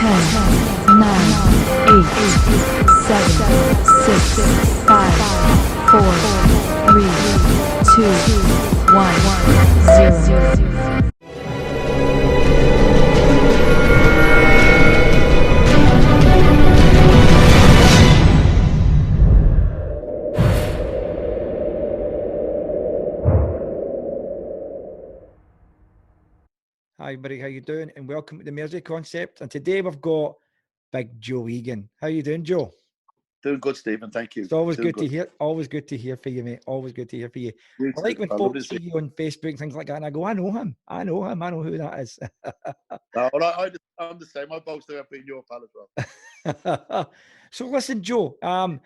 9, 8, 7, 6, 5, 4, 3, 2, 1, 0. Hi, buddy. How you doing? And welcome to the MAIRSY Concept. And today we've got Big Joe Egan. How you doing, Joe? Doing good, Stephen. Thank you. It's always good to hear. Always good to hear for you, mate. Always good to hear for you. I like when folks see you on Facebook and things like that, and I go, I know him. I know him. I know who that is. I'm the same. I both have been your pal as well. So listen, Joe. I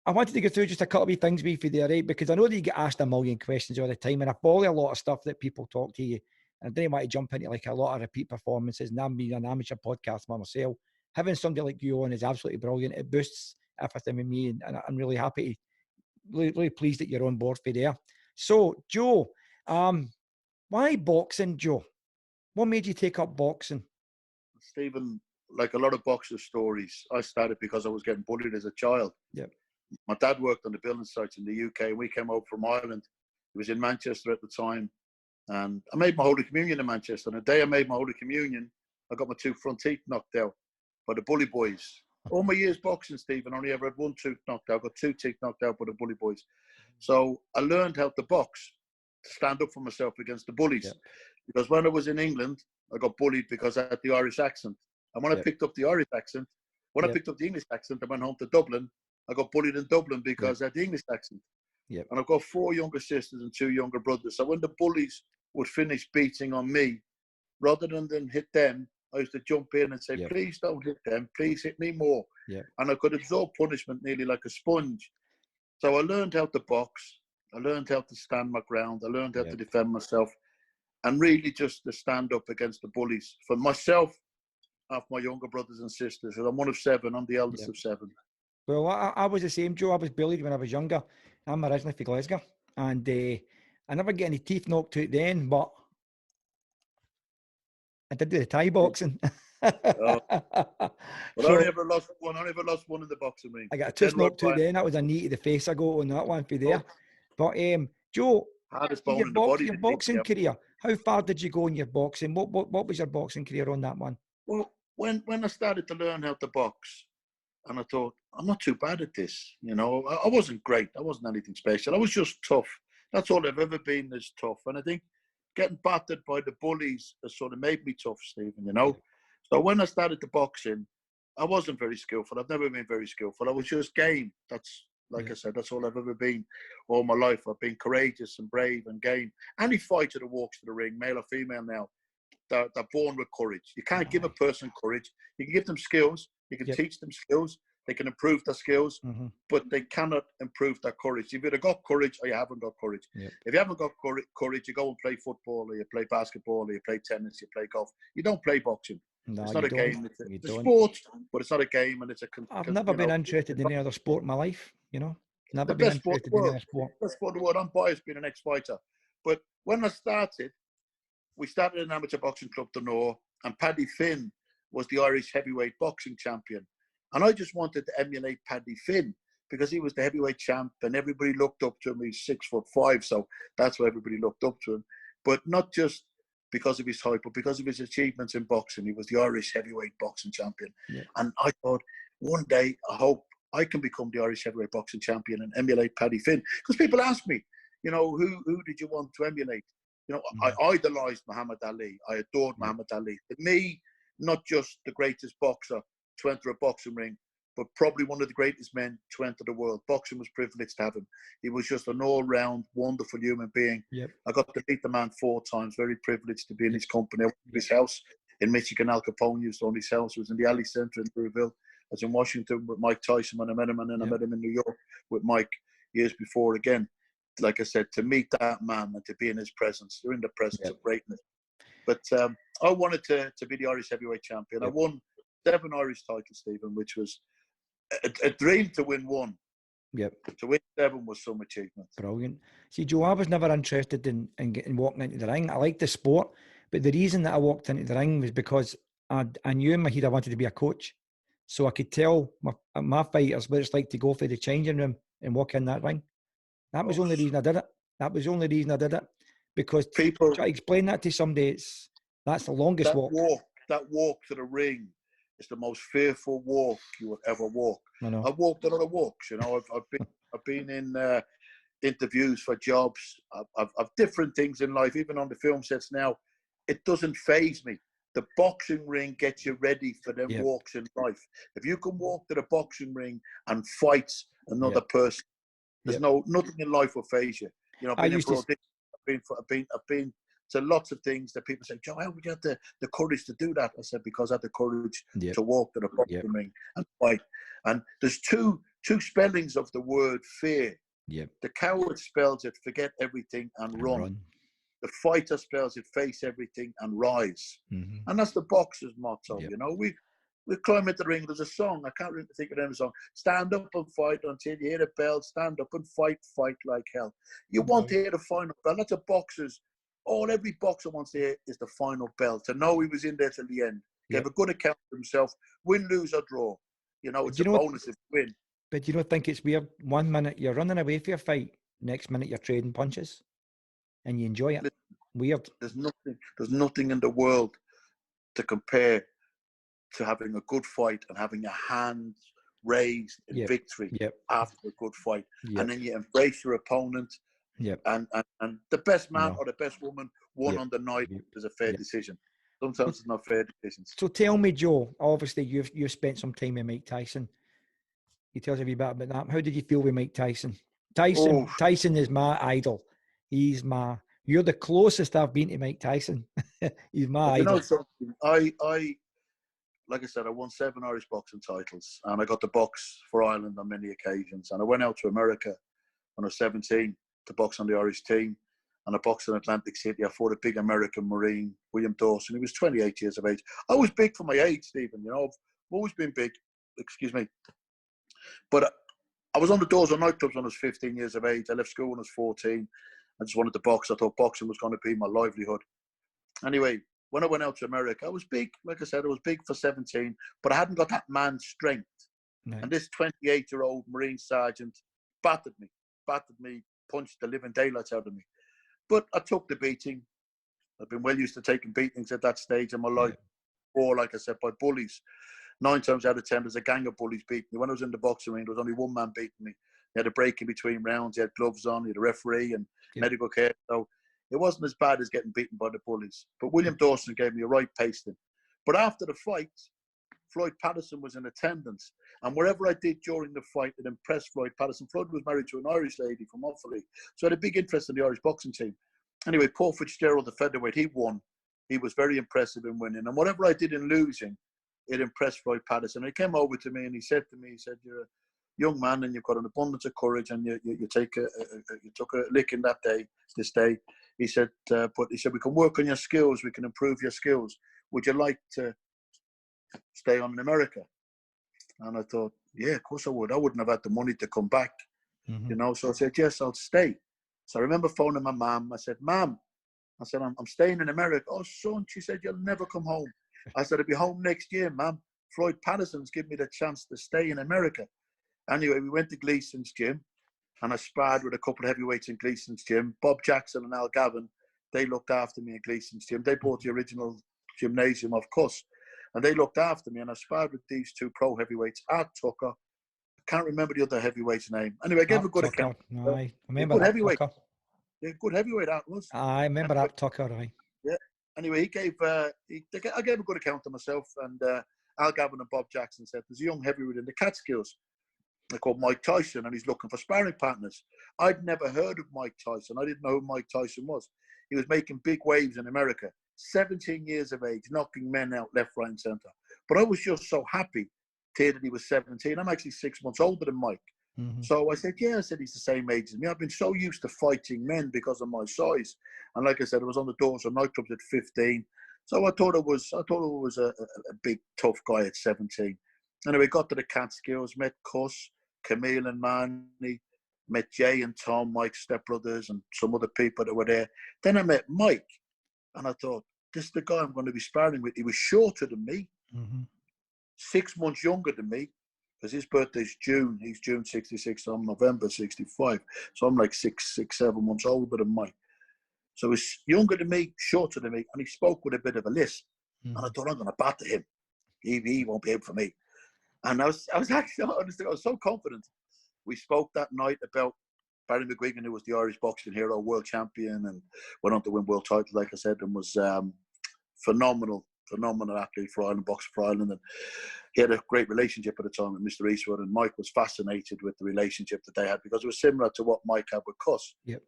wanted to go through just a couple of things with you there, right? Because I know that you get asked a million questions all the time, and I follow a lot of stuff that people talk to you. And I didn't want to jump into like a lot of repeat performances. And I'm being an amateur podcast by myself. Having somebody like you on is absolutely brilliant. It boosts everything with me, and I'm really happy, really pleased that you're on board for there. So, Joe, why boxing, Joe? What made you take up boxing? Stephen, like a lot of boxer stories, I started because I was getting bullied as a child. Yep. My dad worked on the building sites in the UK, and we came over from Ireland. He was in Manchester at the time. And I made my Holy Communion in Manchester. And the day I made my Holy Communion, I got my 2 front teeth knocked out by the bully boys. All my years boxing, Stephen, I only ever had 1 tooth knocked out. I got 2 teeth knocked out by the bully boys. So I learned how to box, to stand up for myself against the bullies. Yep. Because when I was in England, I got bullied because I had the Irish accent. And when I picked up the Irish accent, I picked up the English accent, I went home to Dublin. I got bullied in Dublin because I had the English accent. Yep. And I've got 4 younger sisters and 2 younger brothers. So when the bullies would finish beating on me, rather than hit them, I used to jump in and say, please don't hit them, please hit me more. And I could absorb punishment nearly like a sponge. So I learned how to box, I learned how to stand my ground, I learned how to defend myself, and really just to stand up against the bullies for myself and my younger brothers and sisters. And I'm one of 7, I'm the eldest of 7. Well, I was the same, Joe. I was bullied when I was younger. I'm originally from Glasgow, and I never get any teeth knocked out then, but I did do the Thai boxing. But I only ever lost one. I never lost one in the boxing ring. I got a tooth knocked out then. That was a knee to the face I got on that one for there. But Joe, your boxing career, how far did you go in your boxing? What was your boxing career on that one? Well, when I started to learn how to box, and I thought, I'm not too bad at this. You know, I wasn't great. I wasn't anything special. I was just tough. That's all I've ever been, is tough. And I think getting battered by the bullies has sort of made me tough, Stephen, you know. So when I started the boxing, I wasn't very skillful. I've never been very skillful. I was just game. That's, like I said, that's all I've ever been all my life. I've been courageous and brave and game. Any fighter that walks to the ring, male or female now, they're born with courage. You can't give a person courage. You can give them skills. You can teach them skills. They can improve their skills, but they cannot improve their courage. You've either got courage or you haven't got courage. If you haven't got courage, you go and play football, or you play basketball, or you play tennis, you play golf. You don't play boxing. No, it's not a game. It's a sport, but it's not a game, and it's a. I've never been interested in any other sport in my life. You know, never been interested in any other sport. Best sport in the world. I'm biased being an ex-fighter, but when I started, we started an amateur boxing club, the North, and Paddy Finn was the Irish heavyweight boxing champion. And I just wanted to emulate Paddy Finn because he was the heavyweight champ and everybody looked up to him. He's 6'5", so that's why everybody looked up to him. But not just because of his height, but because of his achievements in boxing. He was the Irish heavyweight boxing champion. And I thought, one day, I hope I can become the Irish heavyweight boxing champion and emulate Paddy Finn. Because people ask me, you know, who did you want to emulate? You know, I idolised Muhammad Ali. I adored Muhammad Ali. To me, not just the greatest boxer to enter a boxing ring, but probably one of the greatest men to enter the world. Boxing was privileged to have him. He was just an all-round, wonderful human being. I got to meet the man 4 times, very privileged to be in his company. I went to his house in Michigan. Al Capone used to own his house. It was in the Alley Center in Louisville. I was in Washington with Mike Tyson when I met him, and then I met him in New York with Mike years before again. Like I said, to meet that man and to be in his presence, you're in the presence of greatness. But I wanted to be the Irish heavyweight champion. I won 7 Irish titles, Stephen, which was a dream to win 1. To win 7 was some achievement. Brilliant. See, Joe, I was never interested in walking into the ring. I liked the sport, but the reason that I walked into the ring was because I knew in my head I wanted to be a coach. So I could tell my fighters what it's like to go for the changing room and walk in that ring. That was the only reason I did it. That was the only reason I did it. Because People try to explain that to somebody, that's the longest walk. That walk to the ring is the most fearful walk you will ever walk. I know. I've walked a lot of walks, you know. I've been in interviews for jobs. I've different things in life, even on the film sets now. It doesn't faze me. The boxing ring gets you ready for them walks in life. If you can walk to the boxing ring and fight another person, there's nothing in life will faze you. You know, I've been to lots of things that people say, Joe, how would you have the courage to do that? I said, because I had the courage to walk to the boxing ring and fight. And there's two spellings of the word fear. The coward spells it, forget everything and run. The fighter spells it, face everything and rise. And that's the boxer's motto, you know. We climb into the ring. There's a song, I can't really think of the song. Stand up and fight until you hear the bell. Stand up and fight like hell. You want to hear the final bell. That's a boxer's. Every boxer wants to hear is the final bell. To know he was in there till the end. Gave a good account of himself. Win, lose or draw. You know, it's a bonus if you win. But you don't think it's weird? 1 minute you're running away for your fight. Next minute you're trading punches. And you enjoy it. Weird. There's nothing in the world to compare to having a good fight and having your hands raised in victory after a good fight. And then you embrace your opponent. And the best man or the best woman won on the night is a fair decision. Sometimes it's not fair decisions. So tell me, Joe, obviously you've spent some time with Mike Tyson. You tell us a wee bit about that. How did you feel with Mike Tyson? Tyson is my idol. You're the closest I've been to Mike Tyson. He's my idol. You know, like I said, I won 7 Irish boxing titles, and I got to box for Ireland on many occasions. And I went out to America when I was 17 to box on the Irish team, and I boxed in Atlantic City. I fought a big American Marine, William Dawson. He was 28 years of age. I was big for my age, Stephen. You know, I've always been big. Excuse me. But I was on the doors of nightclubs when I was 15 years of age. I left school when I was 14. I just wanted to box. I thought boxing was going to be my livelihood. Anyway, when I went out to America, I was big. Like I said, I was big for 17, but I hadn't got that man's strength. No. And this 28-year-old Marine sergeant battered me, punched the living daylights out of me. But I took the beating. I've been well used to taking beatings at that stage in my life. Or, like I said, by bullies. 9 times out of 10, there's a gang of bullies beating me. When I was in the boxing ring, there was only one man beating me. He had a break in between rounds. He had gloves on. He had a referee and medical care. So it wasn't as bad as getting beaten by the bullies. But William Dawson gave me a right pasting. But after the fight, Floyd Patterson was in attendance. And wherever I did during the fight, it impressed Floyd Patterson. Floyd was married to an Irish lady from Offaly. So I had a big interest in the Irish boxing team. Anyway, Paul Fitzgerald, the featherweight, he won. He was very impressive in winning. And whatever I did in losing, it impressed Floyd Patterson. And he came over to me and he said to me, you're a young man and you've got an abundance of courage and you took a licking this day. He said, we can work on your skills. We can improve your skills. Would you like to stay on in America? And I thought, yeah, of course I would. I wouldn't have had the money to come back, you know. So I said, yes, I'll stay. So I remember phoning my mum. I said, Mum, I'm staying in America. Oh, son, she said, you'll never come home. I said, I'll be home next year, Mum. Floyd Patterson's given me the chance to stay in America. Anyway, we went to Gleason's gym and I sparred with a couple of heavyweights in Gleason's gym. Bob Jackson and Al Gavin, they looked after me in Gleason's gym. They bought the original gymnasium, of course. And they looked after me and I sparred with these 2 pro heavyweights, Art Tucker. I can't remember the other heavyweiight's name. Anyway, I gave a good account. I remember good heavyweight. Tucker. Yeah, good heavyweight, Art was. I remember that Tucker, aye. Yeah. Anyway, I gave a good account of myself, and Al Gavin and Bob Jackson said, there's a young heavyweight in the Catskills. They're called Mike Tyson, and he's looking for sparring partners. I'd never heard of Mike Tyson. I didn't know who Mike Tyson was. He was making big waves in America. 17 years of age, knocking men out left, right, and centre. But I was just so happy to hear that he was 17. I'm actually 6 months older than Mike. So I said, yeah, he's the same age as me. I've been so used to fighting men because of my size. And like I said, I was on the doors of nightclubs at 15. So I thought it was a big, tough guy at 17. Anyway, got to the Catskills, met Cuss, Camille and Manny, met Jay and Tom, Mike's stepbrothers, and some other people that were there. Then I met Mike. And I thought, this is the guy I'm going to be sparring with. He was shorter than me, 6 months younger than me, because his birthday's June. He's June 66, so I'm November 65. So I'm like 7 months older than Mike. So he's younger than me, shorter than me, and he spoke with a bit of a lisp. And I thought, I'm going to batter him. He won't be able for me. And I was actually, I was so confident. We spoke that night about Barry McGuigan, who was the Irish boxing hero, world champion, and went on to win world titles, like I said, and was phenomenal athlete for Ireland, boxer for Ireland. And he had a great relationship at the time with Mr. Eastwood, and Mike was fascinated with the relationship that they had, because it was similar to what Mike had with Cuss. Yep.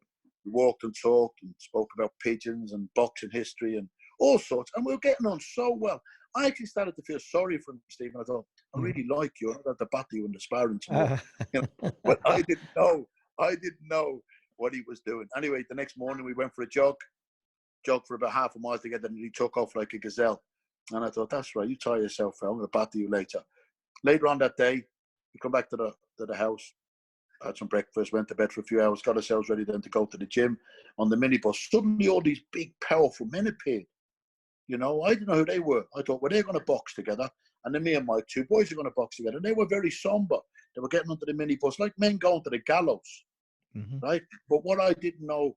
We walked and talked and spoke about pigeons and boxing history and all sorts, and we were getting on so well. I actually started to feel sorry for him, Stephen. I thought, I really like you. I'm going to batter you in the sparring tomorrow. You know, but I didn't know what he was doing. Anyway, the next morning we went for a jog for about half a mile together, and he took off like a gazelle. And I thought, that's right, you tire yourself out. I'm going to batter you later. Later on that day, we come back to the house, had some breakfast, went to bed for a few hours, got ourselves ready then to go to the gym on the minibus. Suddenly all these big, powerful men appeared. You know, I didn't know who they were. I thought, well, they're going to box together. And then me and my two boys are going to box together. And they were very somber. They were getting onto the minibus like men going to the gallows, right? But what I didn't know,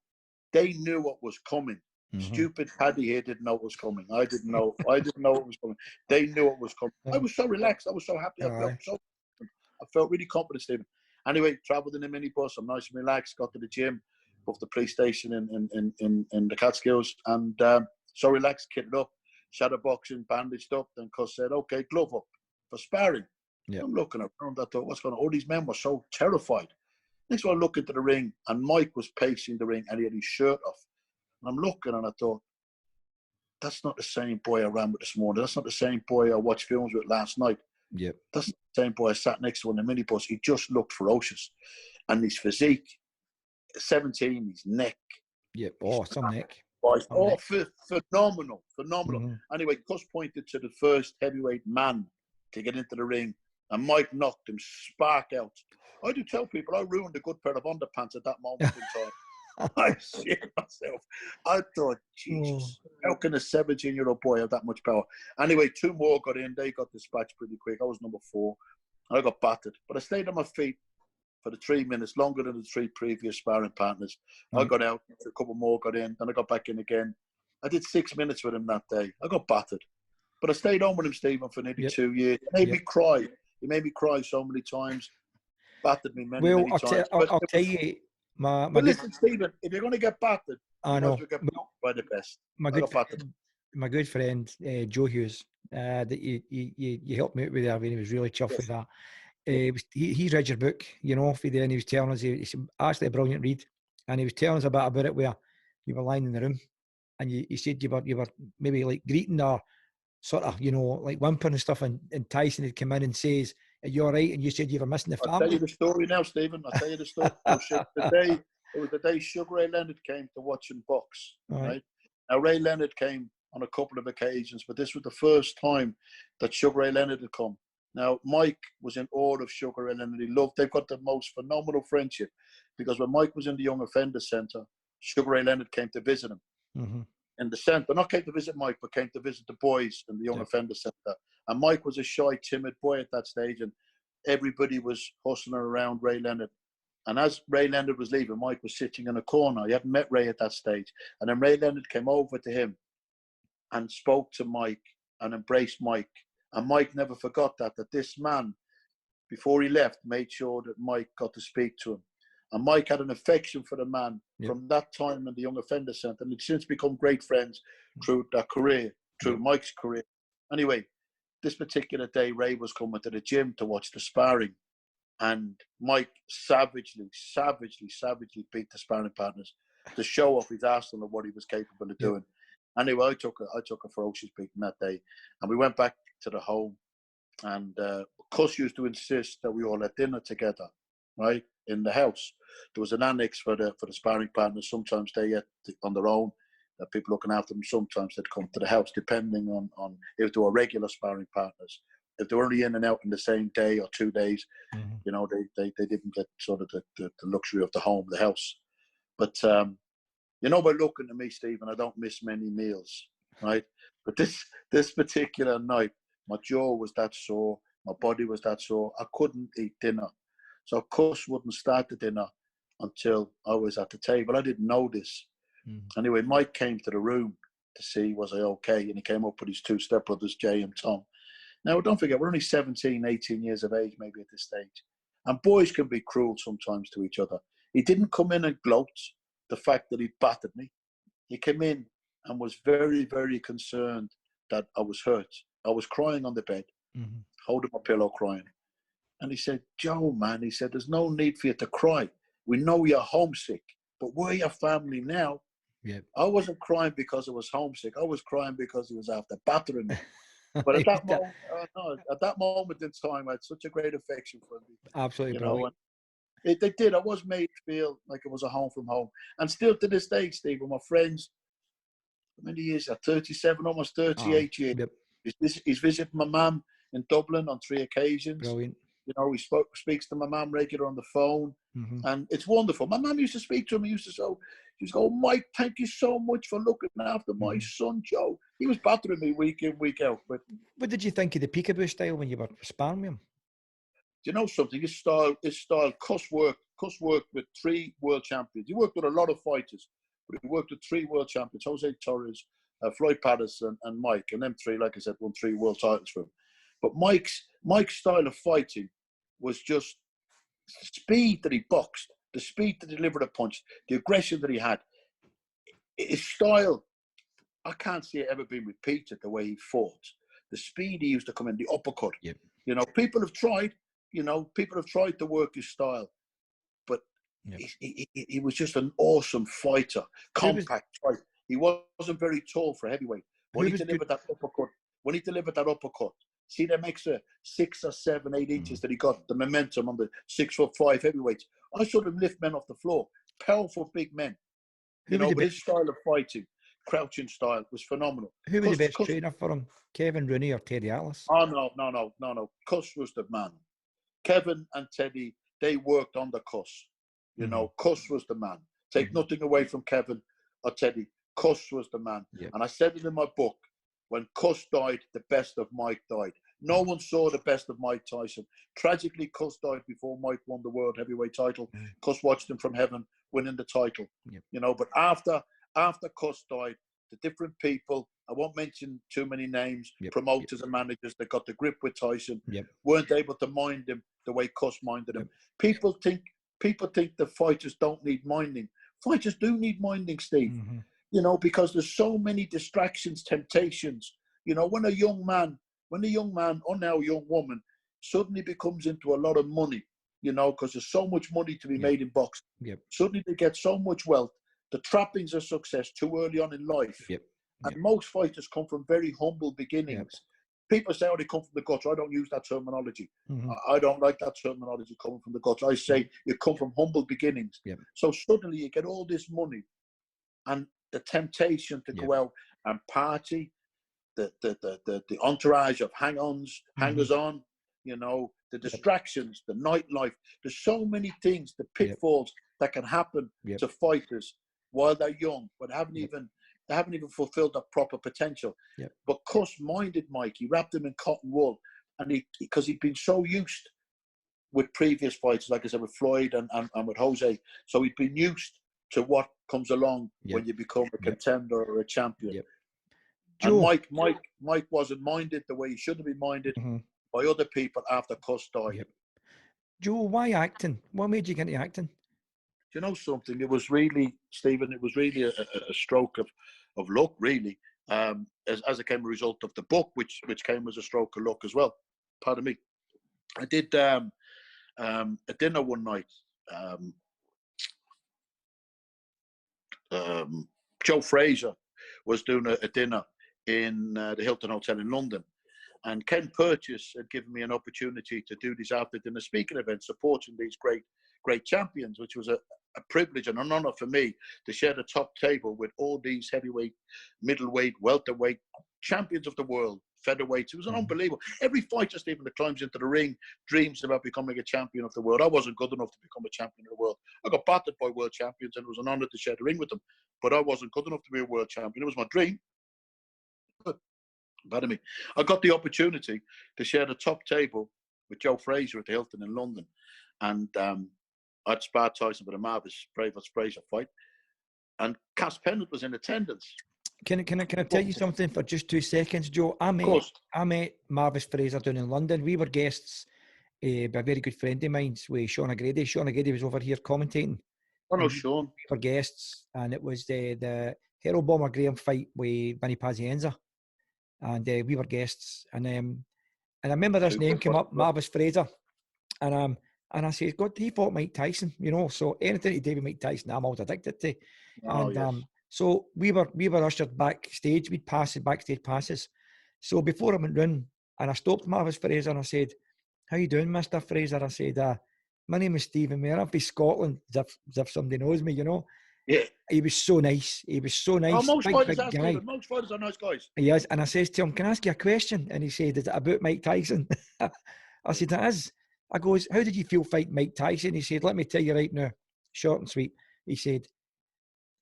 they knew what was coming. Stupid Paddy here didn't know what was coming. I didn't know what was coming. They knew what was coming. I was so relaxed. I was so happy. I felt really confident, Stephen. Anyway, travelled in a minibus. I'm nice and relaxed. Got to the gym, off the police station in the Catskills, and so relaxed, kitted up, shadow boxing, bandaged up. Then Cuss said, "Okay, glove up for sparring." Yep. I'm looking around. I thought, what's going on? All these men were so terrified. Next one, I look into the ring, and Mike was pacing the ring, and he had his shirt off. And I'm looking, and I thought, that's not the same boy I ran with this morning. That's not the same boy I watched films with last night. Yep. That's the same boy I sat next to on the minibus. He just looked ferocious. And his physique, 17, his neck. Yep. Oh, some neck. Phenomenal. Anyway, Cuss pointed to the first heavyweight man to get into the ring, and Mike knocked him spark out. I do tell people I ruined a good pair of underpants at that moment in time. I shit myself. I thought, Jesus, how can a 17-year-old boy have that much power? Anyway, two more got in. They got dispatched pretty quick. I was number 4. I got battered. But I stayed on my feet for the 3 minutes, longer than the 3 previous sparring partners. I got out. A couple more got in. Then I got back in again. I did 6 minutes with him that day. I got battered. But I stayed on with him, Stephen, for nearly 2 years. It made me cry. He made me cry so many times. Battered me many times. I'll tell you... But listen, Stephen, if you're going to get battered, I know. You get by the best. My good friend, Joe Hughes, that you helped me out with that when he was really chuffed with that. He's read your book, you know, for there, and he was telling us, it's actually a brilliant read, and he was telling us about it where you were lying in the room, and you said you were maybe like greeting or sort of, you know, like whimpering and stuff, and Tyson had come in and says, "Are you all right?" And you said you were missing the family. I'll tell you the story now, Stephen. I'll tell you the story. It was the day Sugar Ray Leonard came to watch him box. Right? Now, Ray Leonard came on a couple of occasions, but this was the first time that Sugar Ray Leonard had come. Now, Mike was in awe of Sugar Ray Leonard. They've got the most phenomenal friendship, because when Mike was in the Young Offender Centre, Sugar Ray Leonard came to visit him. In the centre, not came to visit Mike, but came to visit the boys in the Young Offender Centre. And Mike was a shy, timid boy at that stage, and everybody was hustling around Ray Leonard. And as Ray Leonard was leaving, Mike was sitting in a corner. He hadn't met Ray at that stage. And then Ray Leonard came over to him and spoke to Mike and embraced Mike. And Mike never forgot that this man, before he left, made sure that Mike got to speak to him. And Mike had an affection for the man from that time in the Young Offender Centre. And they've since become great friends through their career, through Mike's career. Anyway, this particular day, Ray was coming to the gym to watch the sparring. And Mike savagely beat the sparring partners to show off his arsenal of what he was capable of doing. Anyway, I took a ferocious beating that day. And we went back to the home. And Cuss used to insist that we all had dinner together, right, in the house. There was an annex for the sparring partners. Sometimes they ate on their own. People looking after them. Sometimes they'd come to the house, depending on if they were regular sparring partners. If they were only in and out in the same day or 2 days, you know, they didn't get sort of the luxury of the home, the house. But you know, by looking at me, Stephen, I don't miss many meals. right? But this particular night, my jaw was that sore, my body was that sore. I couldn't eat dinner. So Cuss wouldn't start the dinner until I was at the table. I didn't know this. Anyway, Mike came to the room to see was I okay, and he came up with his two stepbrothers, Jay and Tom. Now, don't forget, we're only 17, 18 years of age maybe at this stage. And boys can be cruel sometimes to each other. He didn't come in and gloat the fact that he battered me. He came in and was very, very concerned that I was hurt. I was crying on the bed, holding my pillow, crying. And he said, Joe, man, he said, there's no need for you to cry. We know you're homesick, but we're your family now. Yep. I wasn't crying because I was homesick. I was crying because he was after battering me. But at that moment, at that moment in time, I had such a great affection for him. Absolutely, you brilliant. know, they did. I was made to feel like it was a home from home. And still to this day, Steve, with my friends, how many years? 37, almost 38 years. Yep. He's visited my mum in Dublin on 3 occasions. Brilliant. You know, he speaks to my mum regular on the phone. And it's wonderful. My mum used to speak to him. He used to say, she was going, Mike, thank you so much for looking after my son, Joe. He was battering me week in, week out. But what did you think of the peekaboo style when you were sparring with him? Do you know something? His style, Cuss worked with 3 world champions. He worked with a lot of fighters, but he worked with 3 world champions: Jose Torres, Floyd Patterson, and Mike. And them 3, like I said, won 3 world titles for him. But Mike's style of fighting was just the speed that he boxed, the speed to deliver the punch, the aggression that he had. His style, I can't see it ever being repeated the way he fought. The speed he used to come in, the uppercut. Yep. You know, people have tried to work his style, but he was just an awesome fighter, compact fight. He wasn't very tall for heavyweight. When he delivered that uppercut, see them extra 6 or 7, 8 inches that he got, the momentum on the 6'5" heavyweights. I saw him lift men off the floor. Powerful big men. You know, but his style of fighting, crouching style, was phenomenal. Who was the best trainer for him? Kevin Rooney or Teddy Atlas? Oh, no. Cuss was the man. Kevin and Teddy, they worked on the Cuss. You know, Cuss was the man. Take nothing away from Kevin or Teddy. Cuss was the man. Yep. And I said it in my book, when Cuss died, the best of Mike died. No one saw the best of Mike Tyson. Tragically, Cuss died before Mike won the world heavyweight title. Cuss watched him from heaven winning the title. Yep. You know, but after Cuss died, the different people, I won't mention too many names, promoters and managers that got the grip with Tyson, weren't able to mind him the way Cuss minded him. People think the fighters don't need minding. Fighters do need minding, Steve. You know, because there's so many distractions, temptations. You know, when a young man or now a young woman suddenly becomes into a lot of money, you know, because there's so much money to be made in boxing. Suddenly they get so much wealth. The trappings of success too early on in life. And most fighters come from very humble beginnings. People say, they come from the guts. I don't use that terminology. I don't like that terminology, coming from the guts. I say you come from humble beginnings. So suddenly you get all this money and the temptation to go out and party, the entourage of hangers-on, you know, the distractions, the nightlife. There's so many things, the pitfalls that can happen to fighters while they're young, but they haven't even fulfilled their proper potential. But Cuss minded Mike. He wrapped him in cotton wool, and because he'd been so used with previous fights, like I said, with Floyd and with Jose, so he'd been used to what comes along when you become a contender or a champion. And Mike wasn't minded the way he should have been minded by other people after Cuss died. Joe, why acting? What made you get into acting? Do you know something? It was really, Stephen, it was really a stroke of luck, really, as it came a result of the book, which came as a stroke of luck as well. Pardon me. I did a dinner one night. Joe Fraser was doing a dinner in the Hilton Hotel in London, and Ken Purchase had given me an opportunity to do this after dinner speaking event, supporting these great champions, which was a privilege and an honor for me to share the top table with all these heavyweight, middleweight, welterweight champions of the world, featherweights. It was an unbelievable. Every fighter, Stephen, that climbs into the ring dreams about becoming a champion of the world. I wasn't good enough to become a champion of the world. I got battered by world champions, and it was an honor to share the ring with them. But I wasn't good enough to be a world champion. It was my dream. Pardon me. I got the opportunity to share the top table with Joe Frazier at the Hilton in London. And I'd sparred Tyson for the marvellous Frazier fight. And Cass Pennant was in attendance. Can I tell you something for just 2 seconds, Joe? I met Marvis Fraser down in London. We were guests by a very good friend of mine with Sean O'Grady. Sean O'Grady was over here commentating. Oh, no, Sean. We were guests, and it was the Harold Bomber Graham fight with Vinny Pazienza. And we were guests. And I remember this name came up, Marvis Fraser. And I said, God, he fought Mike Tyson, you know. So anything to do with Mike Tyson, I'm always addicted to. Oh, And yes. so we were ushered backstage. We'd pass backstage passes. So before I went round, and I stopped Marvis Fraser and I said, "How you doing, Mr. Fraser?" I said, "My name is Stephen Mayer. I'm from Scotland," as if somebody knows me, you know. Yeah. He was so nice. He was so nice. Oh, most big fighters guy. Stephen. Most fighters are nice guys. He is. And I says to him, "Can I ask you a question?" And he said, "Is it about Mike Tyson?" I said, "It is." I goes, "How did you feel fighting Mike Tyson?" He said, "Let me tell you right now, short and sweet." He said,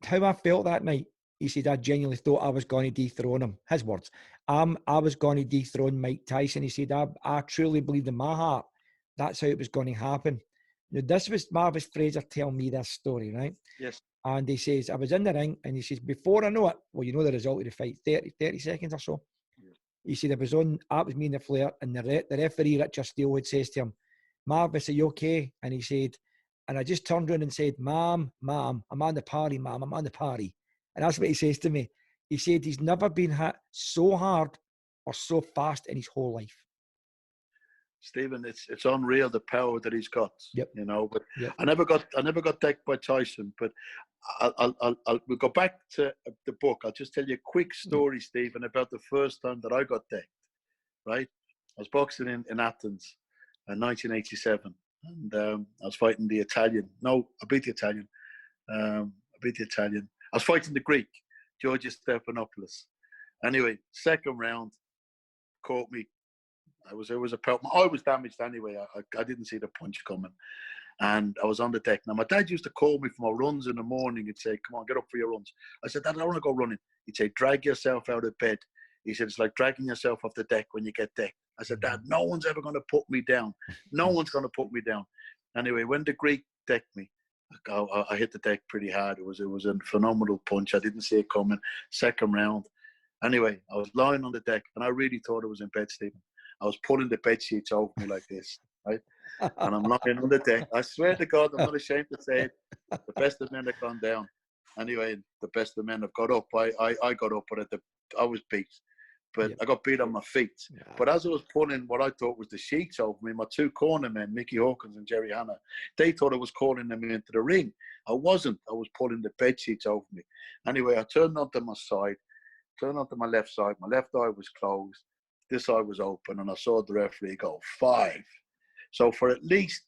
"How I felt that night," he said, "I genuinely thought I was going to dethrone him." His words. I was going to dethrone Mike Tyson. He said, I truly believed in my heart that's how it was going to happen. Now, this was Marvis Fraser telling me this story, right? Yes. And he says, I was in the ring, and he says, before I know it, well, you know the result of the fight, 30 seconds or so. Yes. He said, that was me and the Flair, and the referee, Richard Steelwood, says to him, "Marvis, are you okay?" And he said, and I just turned around and said, Mom, I'm on the party, Mom, I'm on the party. And that's what he says to me. He said he's never been hit so hard or so fast in his whole life. Stephen, it's unreal the power that he's got. Yep. You know, but yep. I never got decked by Tyson. But we'll go back to the book. I'll just tell you a quick story, Stephen, about the first time that I got decked. Right, I was boxing in Athens in 1987, and I was fighting the Italian. No, I beat the Italian. I was fighting the Greek, Georgios Stephanopoulos. Anyway, second round, caught me. It was a pelt. I was damaged anyway. I didn't see the punch coming, and I was on the deck. Now my dad used to call me for my runs in the morning. He'd say, "Come on, get up for your runs." I said, "Dad, I don't want to go running." He'd say, "Drag yourself out of bed." He said, "It's like dragging yourself off the deck when you get decked." I said, "Dad, no one's ever going to put me down. No one's going to put me down." Anyway, when the Greek decked me, I hit the deck pretty hard. It was a phenomenal punch. I didn't see it coming. Second round. Anyway, I was lying on the deck, and I really thought I was in bed, Stephen. I was pulling the bed sheets over me like this, right? And I'm lying on the deck. I swear to God, I'm not ashamed to say it. The best of men have gone down. Anyway, the best of men have got up. I got up, but I was beat. But I got beat on my feet. Yeah. But as I was pulling what I thought was the sheets over me, my two corner men, Mickey Hawkins and Jerry Hanna, they thought I was calling them into the ring. I wasn't. I was pulling the bed sheets over me. Anyway, I turned onto my side, turned onto my left side. My left eye was closed. This eye was open, and I saw the referee go 5. So for at least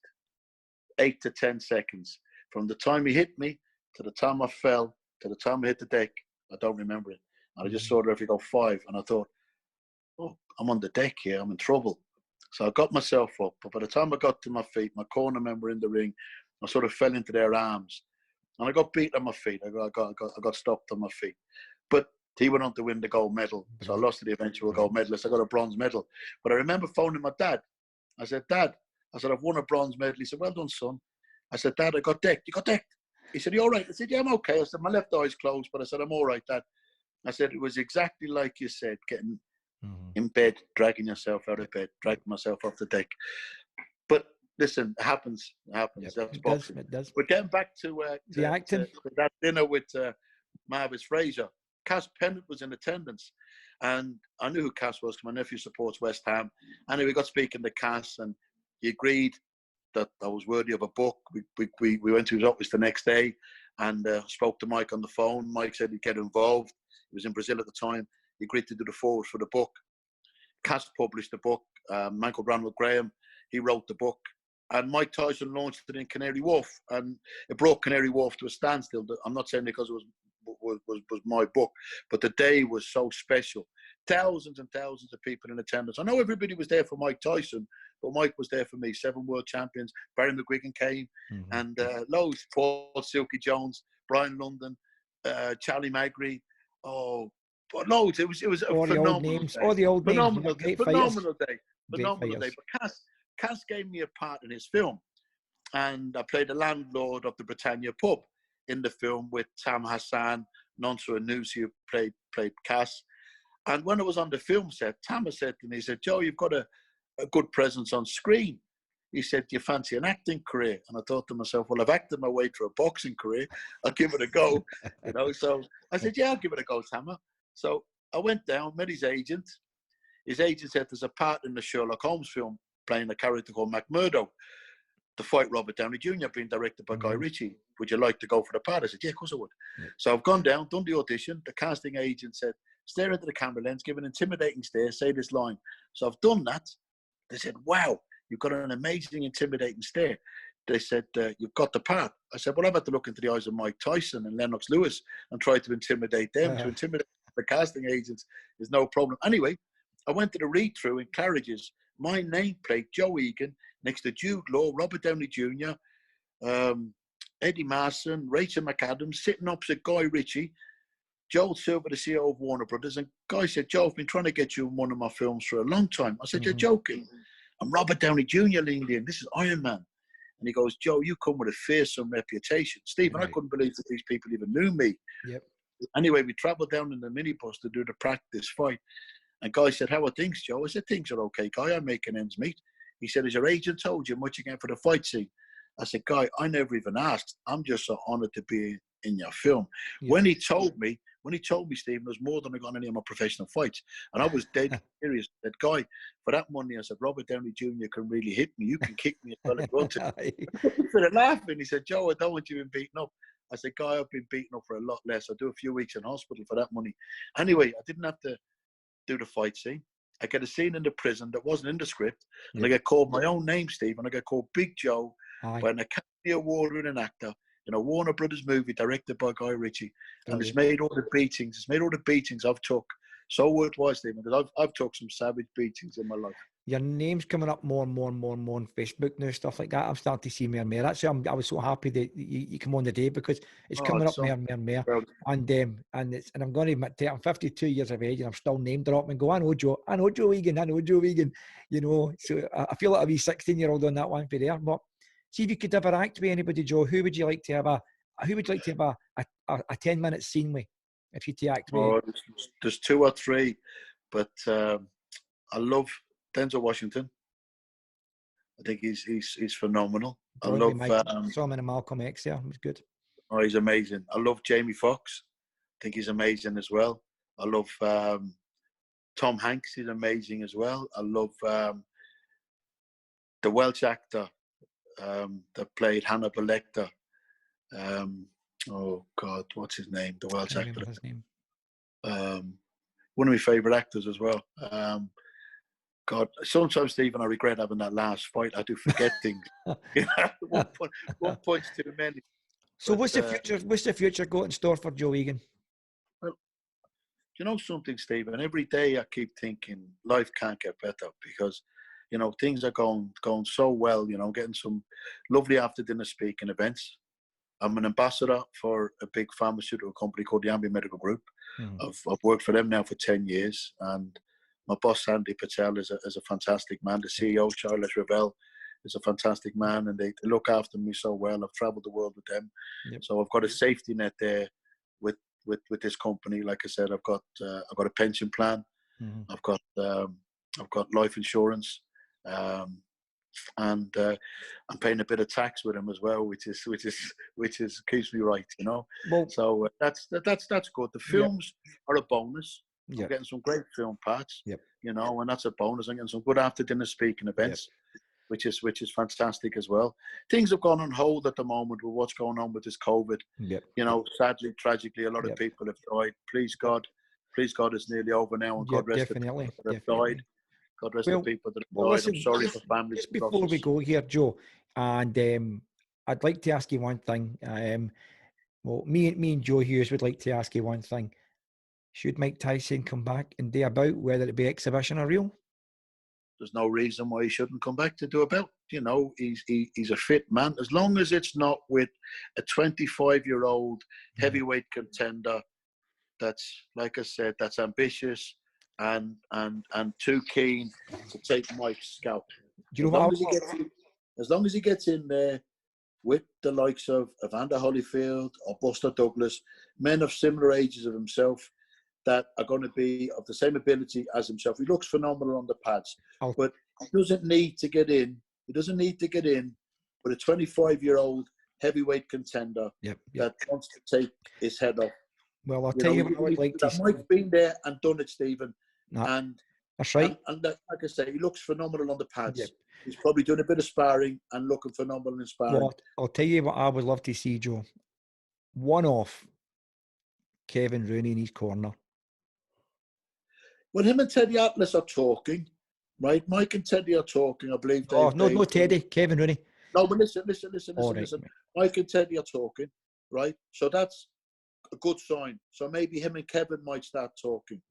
8 to 10 seconds, from the time he hit me to the time I fell to the time I hit the deck, I don't remember it. And I just saw the referee go 5, and I thought, "Oh, I'm on the deck here. I'm in trouble." So I got myself up, but by the time I got to my feet, my corner men were in the ring. I sort of fell into their arms, and I got beat on my feet. I got stopped on my feet, but he went on to win the gold medal. So I lost to the eventual gold medalist. I got a bronze medal. But I remember phoning my dad. I said, "Dad," I said, "I've won a bronze medal." He said, "Well done, son." I said, "Dad, I got decked." "You got decked?" He said, "You all right?" I said, "Yeah, I'm okay." I said, "My left eye's closed," but I said, "I'm all right, Dad." I said, "It was exactly like you said, getting in bed, dragging yourself out of bed, dragging myself off the deck." But listen, it happens. It happens. Yep, That's boxing. It does. But getting back to the acting. To that dinner with Marvis Fraser, Cass Pennant was in attendance, and I knew who Cass was because my nephew supports West Ham. And we got speaking to Cass, and he agreed that I was worthy of a book. We went to his office the next day and spoke to Mike on the phone. Mike said he'd get involved. He was in Brazil at the time. He agreed to do the foreword for the book. Cass published the book. Michael Branwell Graham, he wrote the book. And Mike Tyson launched it in Canary Wharf, and it brought Canary Wharf to a standstill. I'm not saying because it was my book, but the day was so special. Thousands and thousands of people in attendance. I know everybody was there for Mike Tyson, but Mike was there for me. 7 world champions. Barry McGuigan came, and loads. Paul Silky Jones, Brian London, Charlie Magri, But loads. It was a All the old phenomenal names. day. All the old names. Phenomenal, Great phenomenal fighters. day. Great Phenomenal day. fighters. But Cass gave me a part in his film, and I played the landlord of the Britannia pub in the film with Tam Hassan, Nonso Anusi, who played Cass. And when I was on the film set, Tam said to me, he said, "Joe, you've got a good presence on screen." He said, "Do you fancy an acting career?" And I thought to myself, well, I've acted my way through a boxing career. I'll give it a go, you know. So I said, "Yeah, I'll give it a go, Tammer." So I went down, met his agent. His agent said, "There's a part in the Sherlock Holmes film playing a character called McMurdo to fight Robert Downey Jr., being directed by Guy Ritchie. Would you like to go for the part?" I said, "Yeah, of course I would." Yeah. So I've gone down, done the audition. The casting agent said, "Stare into the camera lens, give an intimidating stare, say this line." So I've done that. They said, "Wow, you've got an amazing, intimidating stare." They said, "You've got the part." I said, "Well, I've had to look into the eyes of Mike Tyson and Lennox Lewis and try to intimidate them." To intimidate the casting agents is no problem. Anyway, I went to the read-through in Claridge's. My nameplate, Joe Egan, next to Jude Law, Robert Downey Jr., Eddie Marson, Rachel McAdams, sitting opposite Guy Ritchie, Joel Silver, the CEO of Warner Brothers. And Guy said, "Joe, I've been trying to get you in one of my films for a long time." I said, "You're joking." And Robert Downey Jr. leaned in. "This is Iron Man." And he goes, "Joe, you come with a fearsome reputation." Stephen, I couldn't believe that these people even knew me. Yep. Anyway, we travelled down in the minibus to do the practice fight. And Guy said, "How are things, Joe?" I said, "Things are okay, Guy. I'm making ends meet." He said, "Has your agent told you much again for the fight scene?" I said, "Guy, I never even asked. I'm just so honoured to be in your film." Yep. When he told me, Stephen, there's more than I got in any of my professional fights. And I was dead serious. I said, "Guy, for that money," I said, "Robert Downey Jr. can really hit me. You can kick me as well as you want to." He started laughing. He said, "Joe, I don't want you being beaten up." I said, "Guy, I've been beaten up for a lot less. I do a few weeks in hospital for that money." Anyway, I didn't have to do the fight scene. I get a scene in the prison that wasn't in the script. And I get called my own name, Steve, and I get called Big Joe by an Academy Award-winning actor in a Warner Brothers movie directed by Guy Ritchie. And it's made all the beatings I've took so worthwhile, Stephen, because I've took some savage beatings in my life. Your name's coming up more and more on Facebook now, stuff like that. I'm starting to see more and more. Actually, I was so happy that you come on the day because it's coming up more and more. And I'm going to admit to it, I'm 52 years of age and I'm still name dropping and go, I know Joe Egan, you know. So I feel like a wee 16-year-old on that one for there. But see if you could ever act with anybody, Joe, who would you like to have a 10-minute scene with if you to act with? There's two or three, but I love Denzel Washington. I think he's phenomenal. Brilliant. I saw him in a Malcolm X. Yeah, he was good. Oh, he's amazing. I love Jamie Foxx. I think he's amazing as well. I love Tom Hanks. He's amazing as well. I love the Welsh actor that played Hannibal Lecter. Oh God, what's his name? The Welsh actor. Remember his name. One of my favourite actors as well. God, sometimes, Stephen, I regret having that last fight. I do forget things. one punch too many. So, what's the future? What's the future got in store for Joe Egan? Well, you know something, Stephen. Every day I keep thinking life can't get better because, you know, things are going so well. You know, getting some lovely after dinner speaking events. I'm an ambassador for a big pharmaceutical company called the Ambi Medical Group. I've worked for them now for 10 years, and my boss, Sandy Patel, is a fantastic man. The CEO, Charles Ravel, is a fantastic man, and they look after me so well. I've travelled the world with them. Yep. So I've got a safety net there with this company. Like I said, I've got a pension plan. I've got life insurance, and I'm paying a bit of tax with them as well, which keeps me right, you know. Well, so that's good. The films are a bonus. I'm getting some great film parts, you know, and that's a bonus. I'm getting some good after dinner speaking events, which is fantastic as well. Things have gone on hold at the moment with what's going on with this COVID. You know, sadly, tragically, a lot of people have died. Please God, it's nearly over now, and God rest the people that have died. God rest the people that have died. Listen, I'm sorry for families. Just before we go here, Joe, and I'd like to ask you one thing. Well, me and Joe Hughes would like to ask you one thing. Should Mike Tyson come back and do a bout, whether it be exhibition or real? There's no reason why he shouldn't come back to do a bout. You know, he's a fit man. As long as it's not with a 25-year-old heavyweight contender that's like I said, that's ambitious and too keen to take Mike's scalp. Do you As know long what? as he gets in, as long as he gets in there with the likes of Evander Holyfield or Buster Douglas, men of similar ages of himself that are going to be of the same ability as himself. He looks phenomenal on the pads, but he doesn't need to get in. He doesn't need to get in with a 25-year-old heavyweight contender that wants to take his head off. Well, I'll tell you what I would like to see. Mike's been there and done it, Stephen. And that's right. And like I say, he looks phenomenal on the pads. Yep. He's probably doing a bit of sparring and looking phenomenal in sparring. Well, I'll tell you what I would love to see, Joe. One off Kevin Rooney in his corner. When him and Teddy Atlas are talking, right? Mike and Teddy are talking, I believe. No, Teddy, Kevin Rooney. No, but listen. Mike and Teddy are talking, right? So that's a good sign. So maybe him and Kevin might start talking.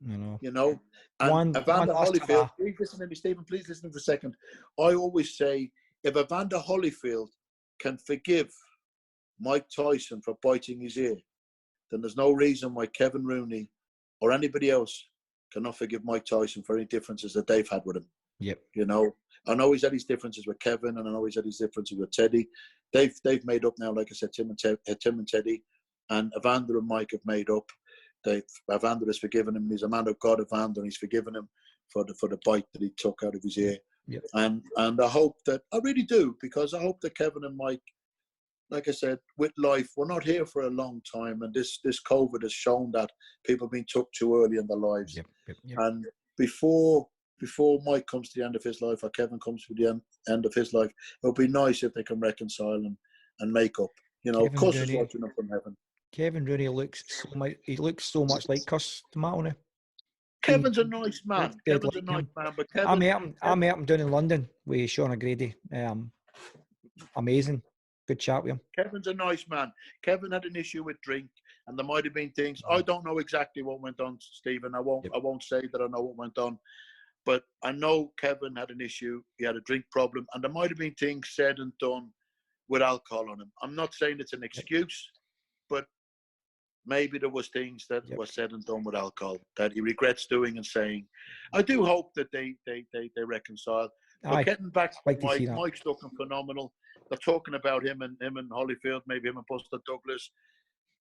You know? And Evander Holyfield, please listen to me, Stephen, please listen for a second. I always say, if Evander Holyfield can forgive Mike Tyson for biting his ear, then there's no reason why Kevin Rooney or anybody else cannot forgive Mike Tyson for any differences that they've had with him. Yep. You know, I know he's had his differences with Kevin, and I know he's had his differences with Teddy. They've made up now, like I said, Tim and Teddy, and Evander and Mike have made up. Evander has forgiven him. He's a man of God, Evander, and he's forgiven him for the bite that he took out of his ear. Yep. And I hope that, I really do, because I hope that Kevin and Mike, like I said, with life, we're not here for a long time, and this COVID has shown that people have been took too early in their lives. Yep. And before Mike comes to the end of his life, or Kevin comes to the end of his life, it would be nice if they can reconcile and make up. You know, Cuss is watching up from heaven. Kevin Rooney looks so much like Cuss Tomato now. Kevin's a nice man. Kevin's a nice man, but Kevin, I met him down in London with Sean O'Grady. Amazing. Good chat with him. Kevin's a nice man. Kevin had an issue with drink, and there might have been things. I don't know exactly what went on, Stephen. I won't say that I know what went on, but I know Kevin had an issue. He had a drink problem, and there might have been things said and done with alcohol on him. I'm not saying it's an excuse, but maybe there was things that were said and done with alcohol that he regrets doing and saying. I do hope that they reconcile. But getting back to Mike, Mike's looking phenomenal. They're talking about him and Holyfield, maybe him and Buster Douglas,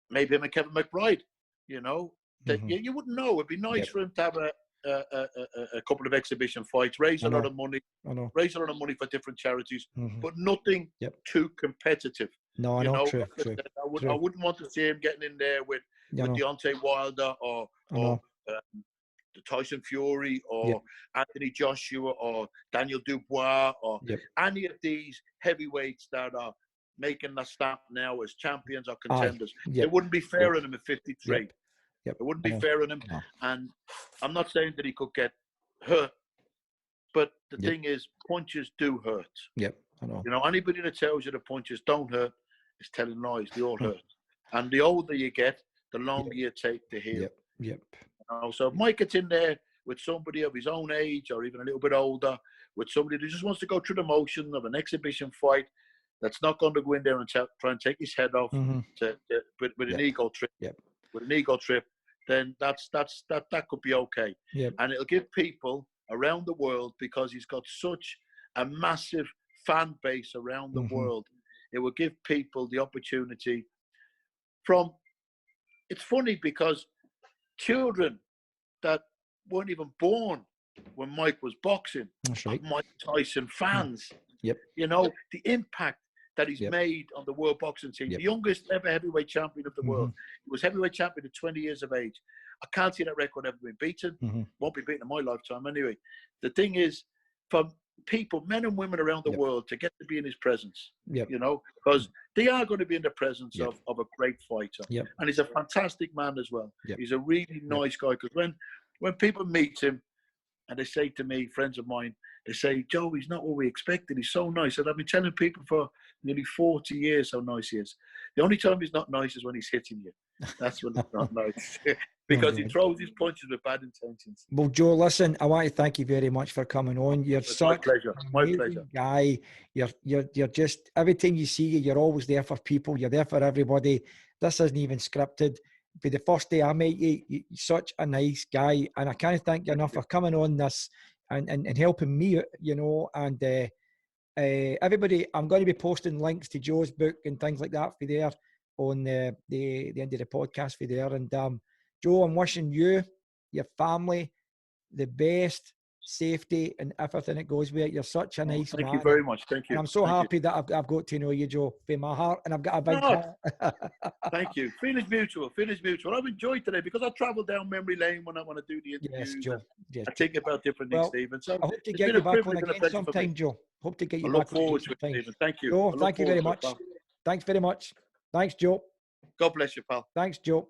maybe him and Kevin McBride. You know, you wouldn't know. It'd be nice for him to have a couple of exhibition fights, raise a lot of money for different charities, but nothing too competitive. No, I know. True. I wouldn't want to see him getting in there with Deontay Wilder or the Tyson Fury or Anthony Joshua or Daniel Dubois or any of these heavyweights that are making the stamp now as champions or contenders. It wouldn't be fair on him at 53. It wouldn't be fair on him. No. And I'm not saying that he could get hurt, but the thing is, punches do hurt. I know. You know, anybody that tells you the punches don't hurt is telling lies. They all hurt. And the older you get, the longer you take to heal. You know, so if Mike gets in there with somebody of his own age or even a little bit older, with somebody who just wants to go through the motion of an exhibition fight, that's not going to go in there and try and take his head off with an ego trip. With an ego trip, then that could be okay. And it'll give people around the world, because he's got such a massive fan base around the world, it will give people the opportunity from. It's funny because children that weren't even born when Mike was boxing are Mike Tyson fans. You know, the impact that he's made on the world boxing scene. The youngest ever heavyweight champion of the world. He was heavyweight champion at 20 years of age. I can't see that record ever been beaten. Won't be beaten in my lifetime anyway. The thing is, for people, men and women around the world, to get to be in his presence, you know, because they are going to be in the presence of a great fighter. And he's a fantastic man as well. He's a really nice guy, because when people meet him and they say to me, friends of mine, they say, Joe, he's not what we expected. He's so nice. And I've been telling people for nearly 40 years how nice he is. The only time he's not nice is when he's hitting you. That's when it's not nice. Because he throws his punches with bad intentions. Well, Joe, listen, I want to thank you very much for coming on. You're such my pleasure. Guy. You're just, every time you see you, you're always there for people. You're there for everybody. This isn't even scripted. for the first day I met you, you're such a nice guy, and I can't thank you enough for coming on this and helping me, you know. And everybody, I'm going to be posting links to Joe's book and things like that for there on the end of the podcast for there. And Joe, I'm wishing you, your family, the best safety and everything that goes with it. You're such a nice man. Thank you very much. Thank you. And I'm so Thank happy you. that I've got to know you, Joe, from my heart, and I've got a big heart. Thank you. Feelings mutual. Feelings mutual. I've enjoyed today because I travel down memory lane when I want to do the interviews. Yes, Joe. Yes. I think about different things, Well, Stephen. So I hope to it's get been you a back on privilege and a again pleasure for me. sometime, Joe. Hope to get you I back look on forward to it, sometime. Stephen. Thank you. Joe, I look thank you forward very to it, much. pal. Thanks very much. Thanks, Joe. God bless you, pal. Thanks, Joe.